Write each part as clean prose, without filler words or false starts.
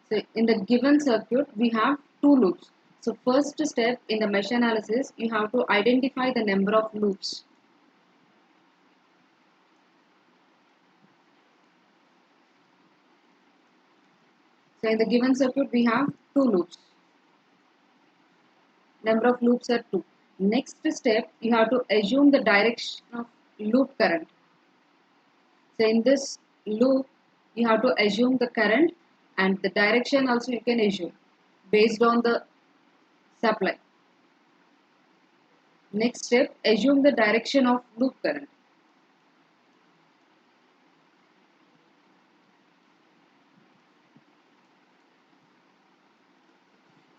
So in the given circuit, we have two loops. So first step in the mesh analysis, you have to identify the number of loops. So in the given circuit, we have two loops. Number of loops are 2. Next step, you have to assume the direction of loop current. So in this loop, you have to assume the current and the direction also you can assume based on the supply. Next step, assume the direction of loop current.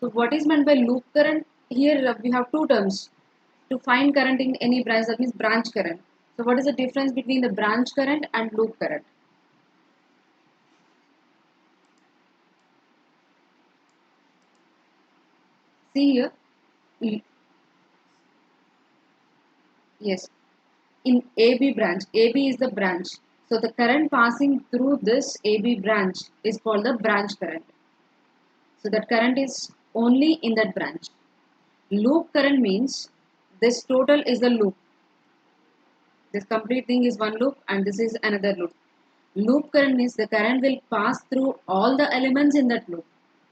So what is meant by loop current? Here we have two terms. To find current in any branch, that means branch current. So what is the difference between the branch current and loop current? See here, yes, in AB branch, AB is the branch. So the current passing through this AB branch is called the branch current. So that current is only in that branch. Loop current means this total is the loop. This complete thing is one loop and this is another loop. Loop current means the current will pass through all the elements in that loop.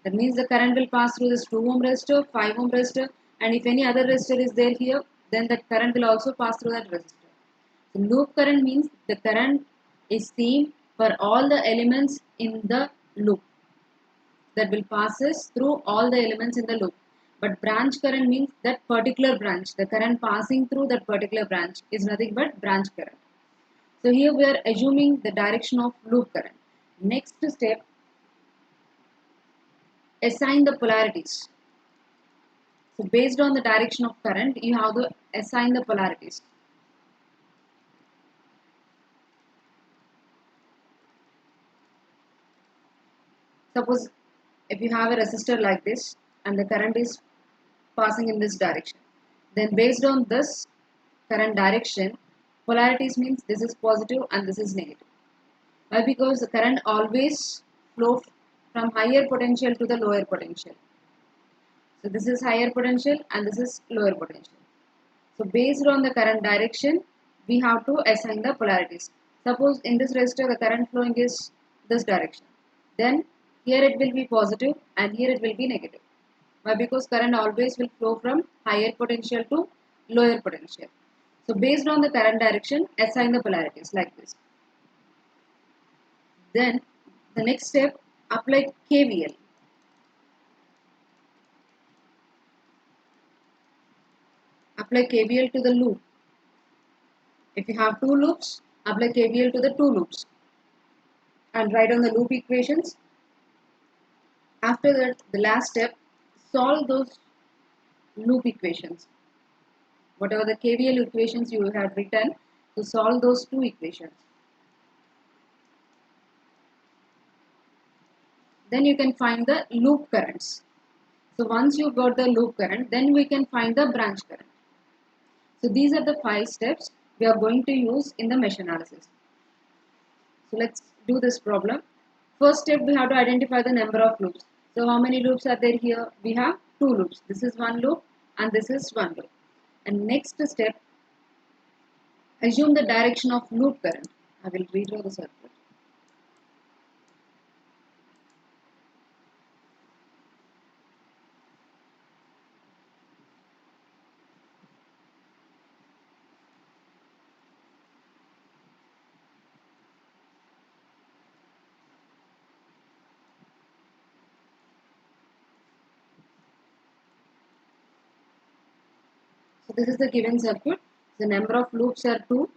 That means the current will pass through this 2 ohm resistor, 5 ohm resistor, and if any other resistor is there here, then that current will also pass through that resistor. So loop current means the current is seen for all the elements in the loop that will passes through all the elements in the loop. But branch current means that particular branch, the current passing through that particular branch is nothing but branch current. So here we are assuming the direction of loop current. Next step, assign the polarities. So based on the direction of current, you have to assign the polarities. Suppose if you have a resistor like this and the current is passing in this direction, then based on this current direction, polarities means this is positive and this is negative. Why? Because the current always flow from higher potential to the lower potential. So this is higher potential and this is lower potential. So based on the current direction, we have to assign the polarities. Suppose in this resistor the current flowing is this direction. Then here it will be positive and here it will be negative. Why? Because current always will flow from higher potential to lower potential. So based on the current direction, assign the polarities like this. Then the next step, apply KVL. Apply KVL to the loop. If you have two loops, apply KVL to the two loops and write down the loop equations. After that, the last step, solve those loop equations. Whatever the KVL equations you have written, to solve those two equations. Then you can find the loop currents. So once you got the loop current, then we can find the branch current. So these are the 5 steps we are going to use in the mesh analysis. So let's do this problem. First step, we have to identify the number of loops. So how many loops are there here? We have 2 loops. This is one loop and this is one loop. And next step, assume the direction of loop current. I will redraw the circuit. So this is the given circuit. The number of loops are 2.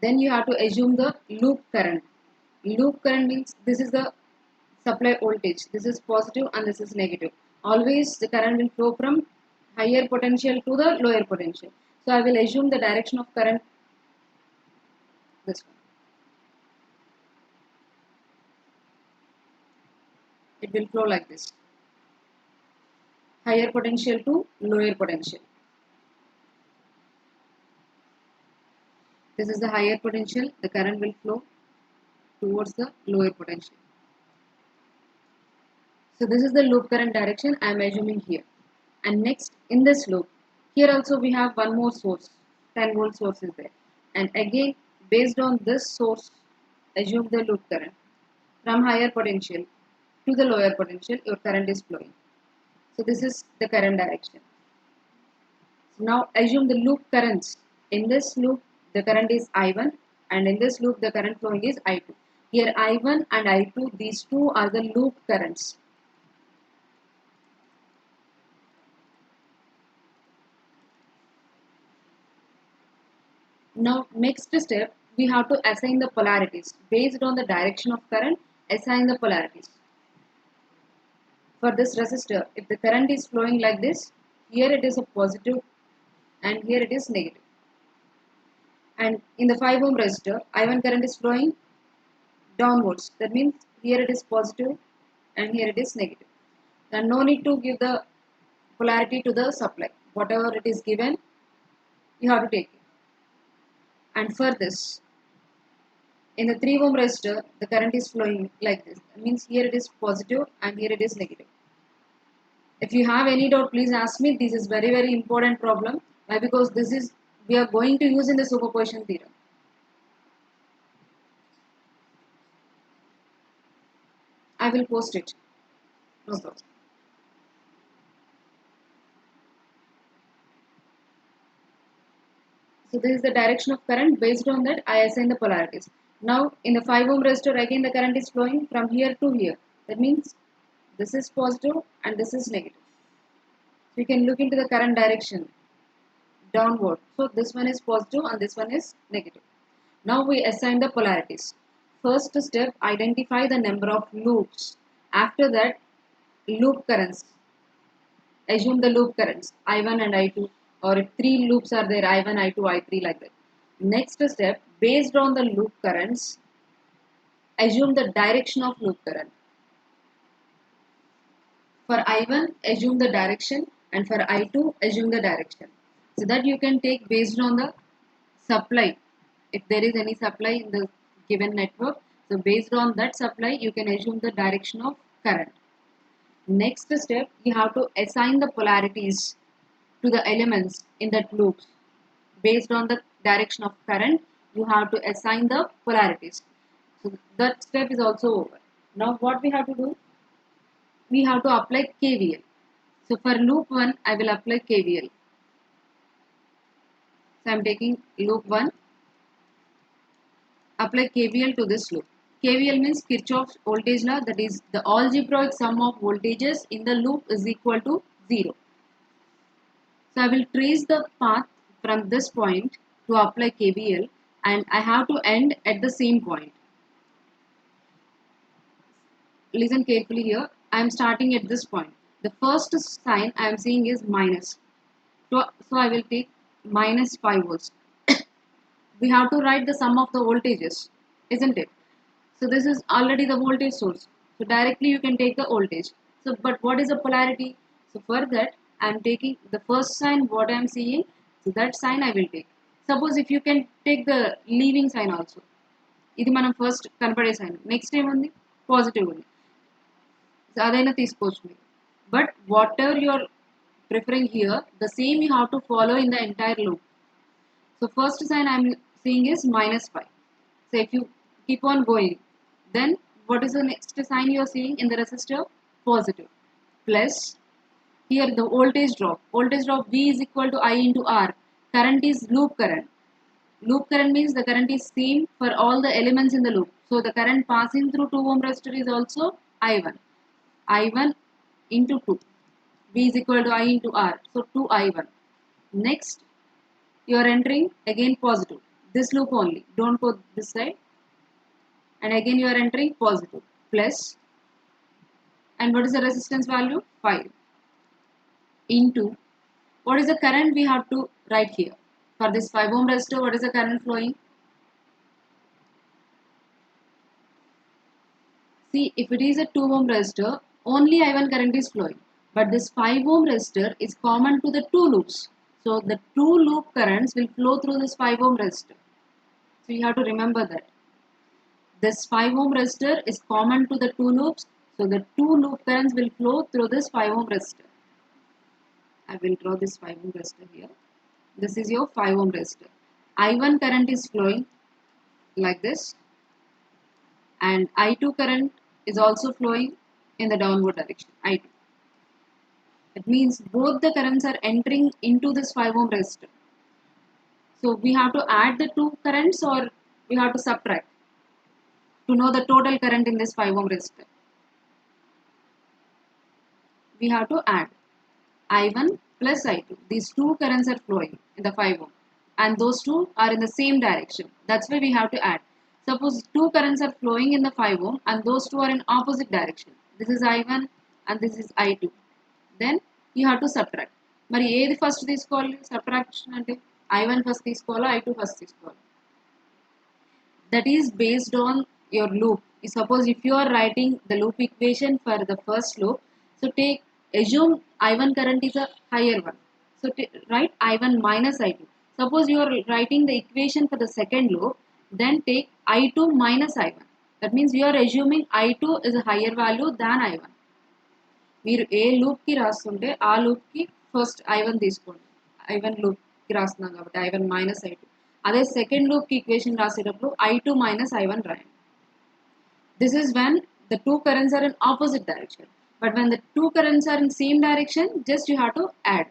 Then you have to assume the loop current. Loop current means this is the supply voltage. This is positive and this is negative. Always the current will flow from higher potential to the lower potential. So I will assume the direction of current this one. It will flow like this. Higher potential to lower potential. This is the higher potential. The current will flow towards the lower potential. So this is the loop current direction I am assuming here. And next in this loop, here also we have one more source, 10 volt source is there. And again based on this source, assume the loop current. From higher potential to the lower potential, your current is flowing. So this is the current direction. So now assume the loop currents. In this loop, the current is I1, and in this loop, the current flowing is I2. Here I1 and I2, these two are the loop currents. Now next step, we have to assign the polarities. Based on the direction of current, assign the polarities. For this resistor, if the current is flowing like this, here it is a positive and here it is negative. And in the 5 ohm resistor, I1 current is flowing downwards. That means here it is positive and here it is negative. Then no need to give the polarity to the supply. Whatever it is given, you have to take it. And for this, in the 3 ohm resistor, the current is flowing like this. That means here it is positive and here it is negative. If you have any doubt, please ask me. This is very important problem. Why? Because this is we are going to use in the superposition theorem. I will post it. No problem. So this is the direction of current. Based on that, I assign the polarities. Now in the 5 ohm resistor, again the current is flowing from here to here. That means this is positive and this is negative. So you can look into the current direction downward. So this one is positive and this one is negative. Now we assign the polarities. First step, identify the number of loops. After that, loop currents. Assume the loop currents I1 and I2, or if 3 loops are there, I1, I2, I3 like that. Next step, based on the loop currents, assume the direction of loop current. For I1, assume the direction, and for I2, assume the direction. So that you can take based on the supply. If there is any supply in the given network, so based on that supply, you can assume the direction of current. Next step, you have to assign the polarities to the elements in that loop. Based on the direction of current, you have to assign the polarities. So that step is also over. Now what we have to do? We have to apply KVL. So for loop 1, I will apply KVL. So I am taking loop 1, apply KVL to this loop. KVL means Kirchhoff's voltage law, that is the algebraic sum of voltages in the loop is equal to 0. So I will trace the path from this point to apply KVL, and I have to end at the same point. Listen carefully here. I am starting at this point. The first sign I am seeing is minus. So I will take minus 5 volts. We have to write the sum of the voltages, isn't it? So this is already the voltage source. So directly you can take the voltage. So but what is the polarity? So for that I am taking the first sign what I am seeing. So that sign I will take. Suppose if you can take the leaving sign also. ఇది మనం first కనపడే sign next ఏముంది positive ఉంది so అదైనా తీసుకోవచ్చు మీరు but whatever you're preferring here the same you have to follow in the entire loop so first sign I'm seeing is minus 5. So if you keep on going, then what is the next sign you are seeing in the resistor? Positive. Plus, here the voltage drop. Voltage drop V is equal to I into R. Current is loop current. Loop current means the current is same for all the elements in the loop. So the current passing through 2 ohm resistor is also I1. I1 into 2. V is equal to I into R. So 2I1. Next, you are entering again positive. This loop only, don't go this side, and again you are entering positive plus, and what is the resistance value? 5 into what is the current we have to write here for this 5 ohm resistor. What is the current flowing? See, if it is a 2 ohm resistor, only I1 current is flowing, but this 5 ohm resistor is common to the two loops, so the two loop currents will flow through this 5 ohm resistor. So you have to remember that this 5 ohm resistor is common to the two loops, So the two loop currents will flow through this 5 ohm resistor. I will draw this 5 ohm resistor here. This is your 5 ohm resistor. I1 current is flowing like this, and I2 current is also flowing in the downward direction, I2. It means both the currents are entering into this 5 ohm resistor. So we have to add the two currents or we have to subtract to know the total current in this 5 ohm resistor. We have to add I1 plus I2. These two currents are flowing in the 5 ohm and those two are in the same direction. That's why we have to add. Suppose two currents are flowing in the 5 ohm and those two are in opposite direction. This is I1 and this is I2. Then you have to subtract. మరి ఏది first తీసుకోవాలి subtraction అంటే I1 first తీసుకోవాలా I2 first తీసుకోవాలి. That is based on your loop. Suppose if you are writing the loop equation for the first loop, so assume I1 current is a higher one. So write I1 minus I2. Suppose you are writing the equation for the second loop, then take I2 minus I1. That means you are assuming I2 is a higher value than I1. మీరు ఏ loop కి రాస్తుంటే ఆ loop కి first I1 తీసుకోండి. I1 loop కి రాస్తున్నాం కాబట్టి I1 minus I2. అదే second loop కి ఈక్వేషన్ రాసేటప్పుడు I2 మైనస్ I1 రాయండి. This is when the two currents are in opposite direction. But when the two currents are in same direction, just you have to add.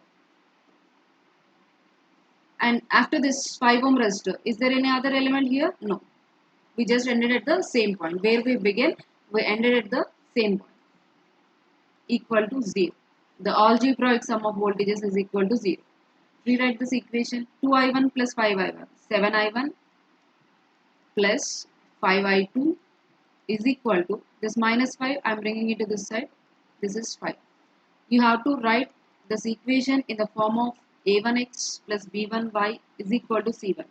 And after this 5 ohm resistor, is there any other element here? No. We just ended at the same point. Where we began, we ended at the same point. Equal to 0. The algebraic sum of voltages is equal to 0. Rewrite this equation. 2I1 plus 5I1. 7I1 plus 5I2 is equal to this minus 5. I am bringing it to this side. This is 5. You have to write this equation in the form of A1x plus B1y is equal to C1.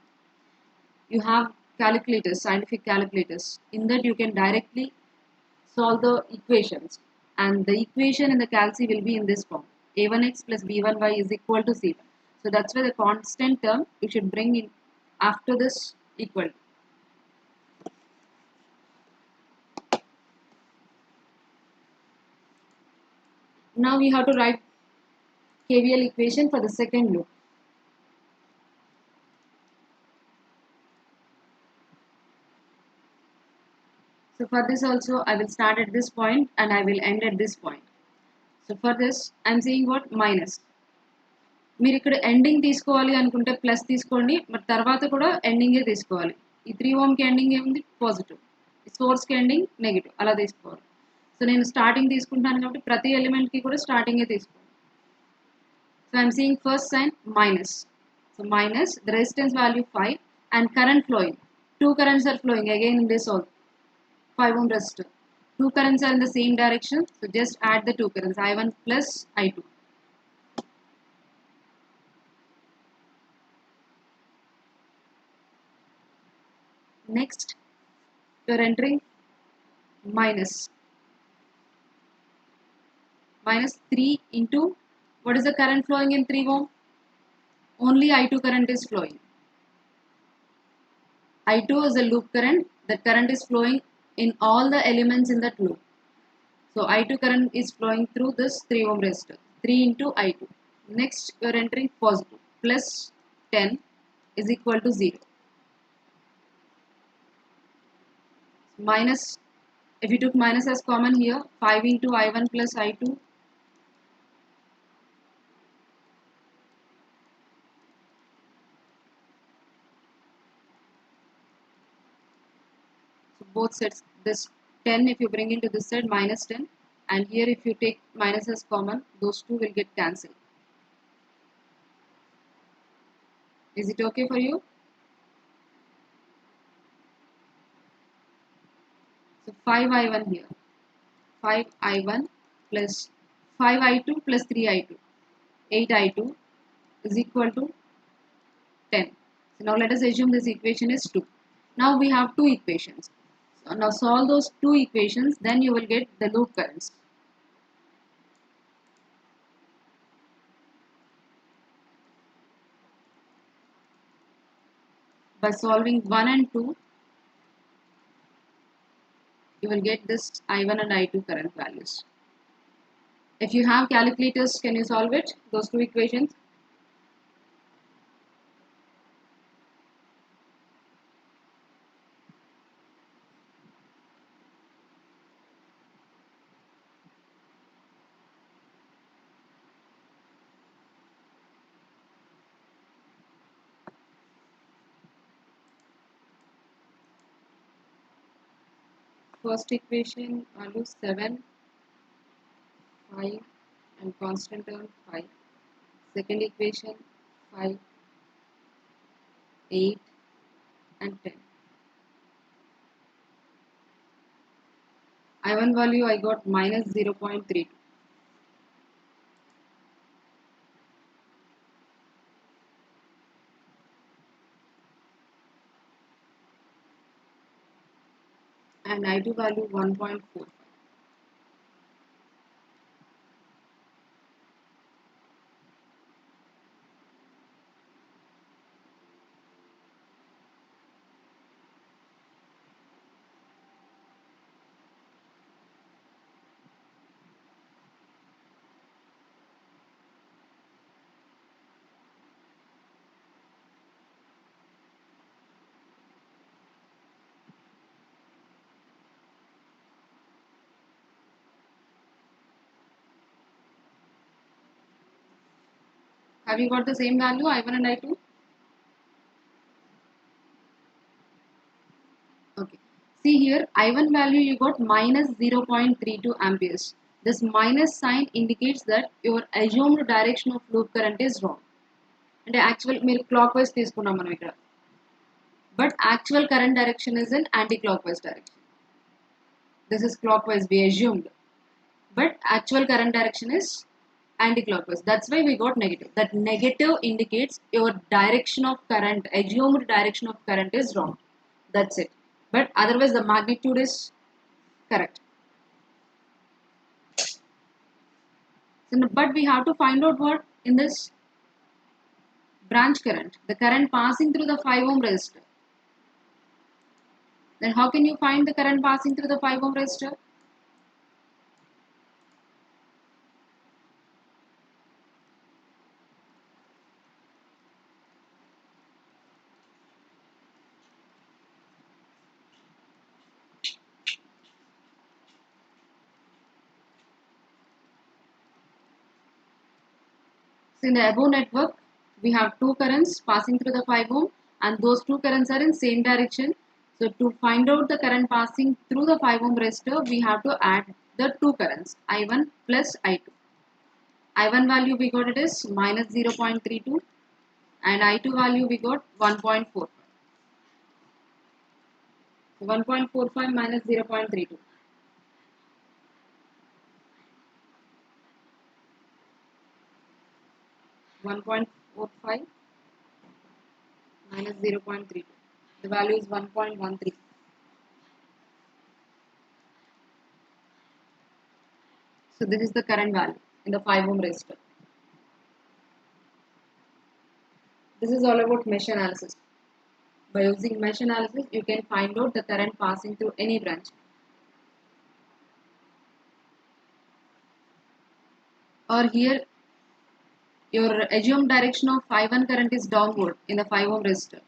You have calculators, scientific calculators. In that you can directly solve the equations. And the equation in the calci will be in this form. A1x plus B1y is equal to C1. So that's why the constant term you should bring in after this equal to. Now we have to write KVL equation for the second loop. So for this also I will start at this point and I will end at this point. So for this I am saying what minus. మీరు ఇక్కడ ending తీసుకోవాలి అనుకుంటే plus తీసుకోండి, but తర్వాత కూడా ఎండింగే తీసుకోవాలి. ఈ 3 ఓమ్కి ending ఏముంది పాజిటివ్, సోర్స్కి ఎండింగ్ నెగిటివ్, అలా తీసుకోవాలి. సో నేను స్టార్టింగ్ తీసుకుంటాను కాబట్టి ప్రతి ఎలిమెంట్కి కూడా స్టార్టింగే తీసుకోవాలి. So I'm seeing first sign minus. So minus the resistance value 5 and current flowing. Two currents are flowing again in this all 5 ohm resistor. Two currents are in the same direction, so just add the two currents I1 plus I2. Next, you are entering minus 3 into what is the current flowing in 3 ohm? Only I2 current is flowing. I2 is a loop current. That current is flowing in all the elements in that loop. So I2 current is flowing through this 3 ohm resistor. 3 into I2. Next, you are entering positive. Plus 10 is equal to 0. Minus, if you took minus as common here, 5 into I1 plus I2. So both sets, this 10 if you bring into this side, minus 10. And here if you take minus as common, those two will get cancelled. Is it okay for you? So 5I1 here. 5I1 plus 5I2 plus 3I2. 8I2 is equal to 10. So now let us assume this equation is 2. Now we have two equations. So now solve those two equations, then you will get the loop currents. By solving 1 and 2, you will get this I1 and I2 current values. If you have calculators, can you solve it? Those two equations? First equation value 7, 5 and constant term 5. Second equation 5, 8 and 10. I1 value I got minus 0.32. And I2 value 1.45. Have you got the same value I1 and I2? Okay. See here, I1 value you got minus 0.32 amperes. This minus sign indicates that your assumed direction of loop current is wrong. And actual మీరు clockwise తీసుకున్నాం మనం ఇక్కడ. But actual current direction is in anti-clockwise direction. This is clockwise we assumed. But actual current direction is anti-clockwise. That's why we got negative. That negative indicates your direction of current, assumed direction of current is wrong. That's it. But otherwise the magnitude is correct. So, but we have to find out what in this branch current, the current passing through the 5 ohm resistor. Then how can you find the current passing through the 5 ohm resistor? So in the above network, we have two currents passing through the 5 ohm and those two currents are in same direction. So to find out the current passing through the 5 ohm resistor, we have to add the two currents I1 plus I2. I1 value we got it is minus 0.32 and I2 value we got 1.45. 1.45 minus 0.32. 1.45 minus 0.32. The value is 1.13. So this is the current value in the 5 ohm resistor. This is all about mesh analysis. By using mesh analysis, you can find out the current passing through any branch. Or here, your assumed direction of 5 current is downward in the 5 ohm resistor.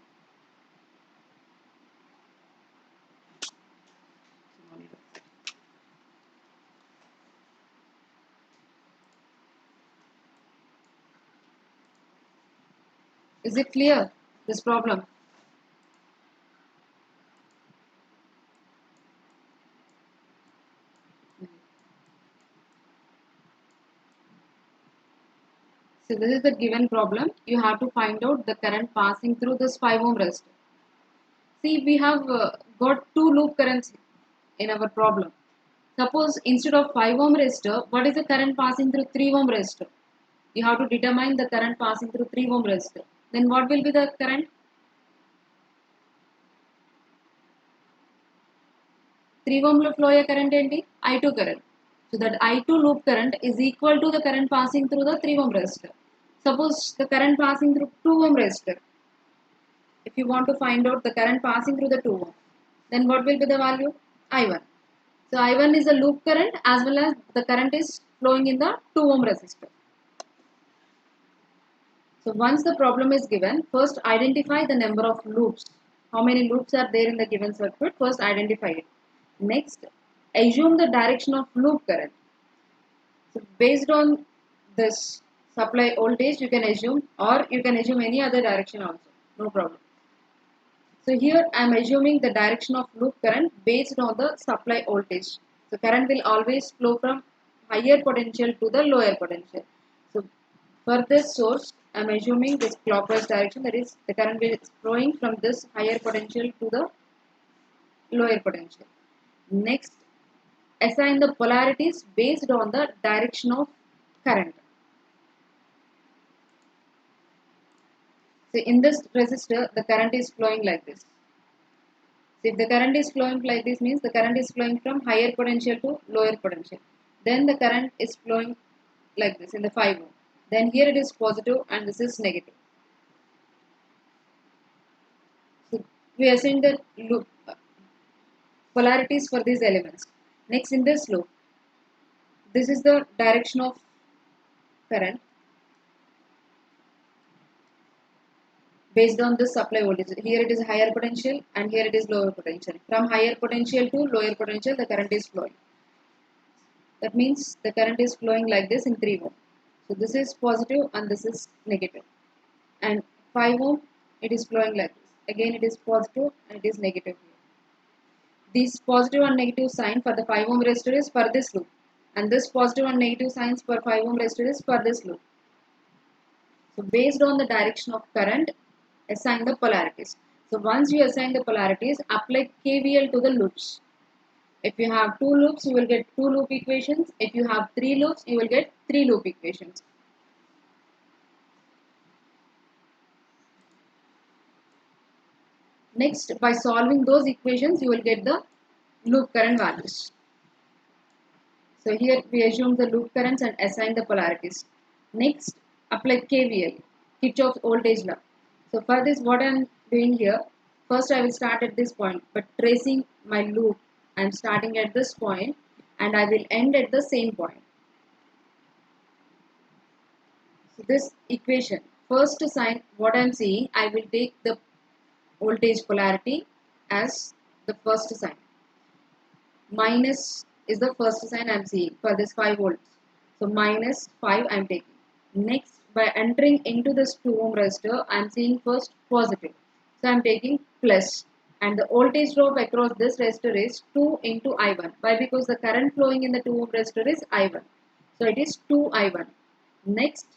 Is it clear, this problem? So this is the given problem. You have to find out the current passing through this 5 ohm resistor. See, we have got two loop currents in our problem. Suppose instead of 5 ohm resistor, what is the current passing through 3 ohm resistor? You have to determine the current passing through 3 ohm resistor. Then what will be the current? 3 ohm లో flow current ఏంటి? I2 current. So that I2 loop current is equal to the current passing through the 3 ohm resistor. Suppose the current passing through 2 ohm resistor. If you want to find out the current passing through the 2 ohm, then what will be the value? I1. So I1 is a loop current as well as the current is flowing in the 2 ohm resistor. So once the problem is given, first identify the number of loops. How many loops are there in the given circuit? First identify it. Next, assume the direction of loop current. So based on this supply voltage, you can assume, or you can assume any other direction also. No problem. So here I am assuming the direction of loop current based on the supply voltage. So current will always flow from higher potential to the lower potential. So for this source, I am assuming this clockwise direction, that is the current will is flowing from this higher potential to the lower potential. Next, assign the polarities based on the direction of current. So in this resistor, the current is flowing like this. So if the current is flowing like this, means the current is flowing from higher potential to lower potential. Then the current is flowing like this in the 5 ohm. Then here it is positive and this is negative. So we assign the loop polarities for these elements. Next, in this loop, this is the direction of current based on this supply voltage. Here it is higher potential and here it is lower potential. From higher potential to lower potential, the current is flowing. That means the current is flowing like this in 3 ohm. So this is positive and this is negative. And 5 ohm, it is flowing like this. Again it is positive and it is negative here. These positive and negative sign for the 5 ohm resistor is for this loop. And this positive and negative signs for 5 ohm resistor is for this loop. So based on the direction of current, assign the polarities. So once you assign the polarities, apply KVL to the loops. If you have 2 loops, you will get 2 loop equations. If you have 3 loops, you will get 3 loop equations. Next, by solving those equations, you will get the loop current values. So here we assume the loop currents and assign the polarities. Next, apply KVL, Kirchhoff's voltage law. So for this, what I am doing here, first I will start at this point, but tracing my loop, I am starting at this point and I will end at the same point. So this equation, first sign, what I am seeing, I will take the voltage polarity as the first sign. Minus is the first sign I am seeing for this 5 volts. So minus 5 I am taking. Next, by entering into this 2 ohm resistor, I am seeing first positive. So I am taking plus. And the voltage drop across this resistor is 2 into I1. Why? Because the current flowing in the 2 ohm resistor is I1. So it is 2 I1. Next,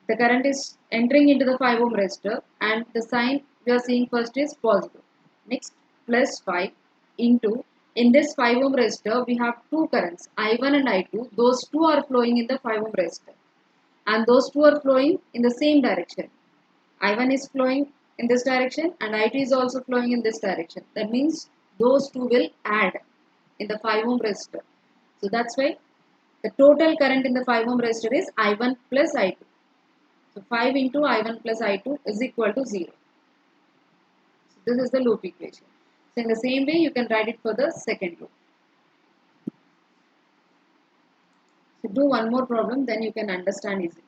the current is entering into the 5 ohm resistor and the sign we are seeing first is positive. Next, plus 5 into, in this 5 ohm resistor we have two currents I1 and I2. Those two are flowing in the 5 ohm resistor and those two are flowing in the same direction. I1 is flowing in this direction and I2 is also flowing in this direction. That means those two will add in the 5 ohm resistor. So that's why the total current in the 5 ohm resistor is I1 plus I2. So 5 into I1 plus I2 is equal to 0. So this is the loop equation. So in the same way you can write it for the second loop. So do one more problem, then you can understand easily.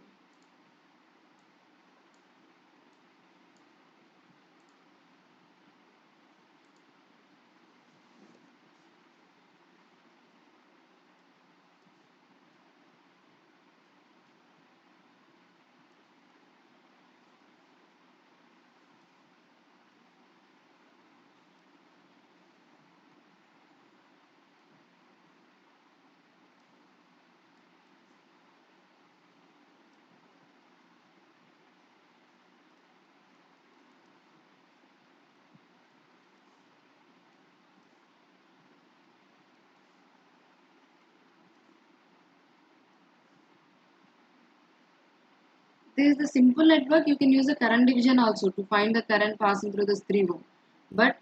This is the simple network. You can use the current division also to find the current passing through this 3 ohm. But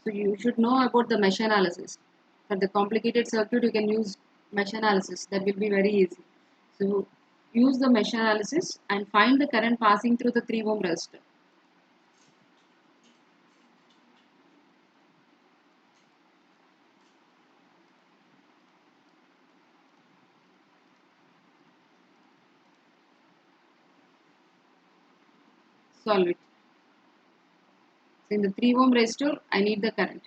so you should know about the mesh analysis. For the complicated circuit, you can use mesh analysis. That will be very easy. So use the mesh analysis and find the current passing through the 3 ohm resistor. solve it. So in the 3 ohm resistor, I need the current.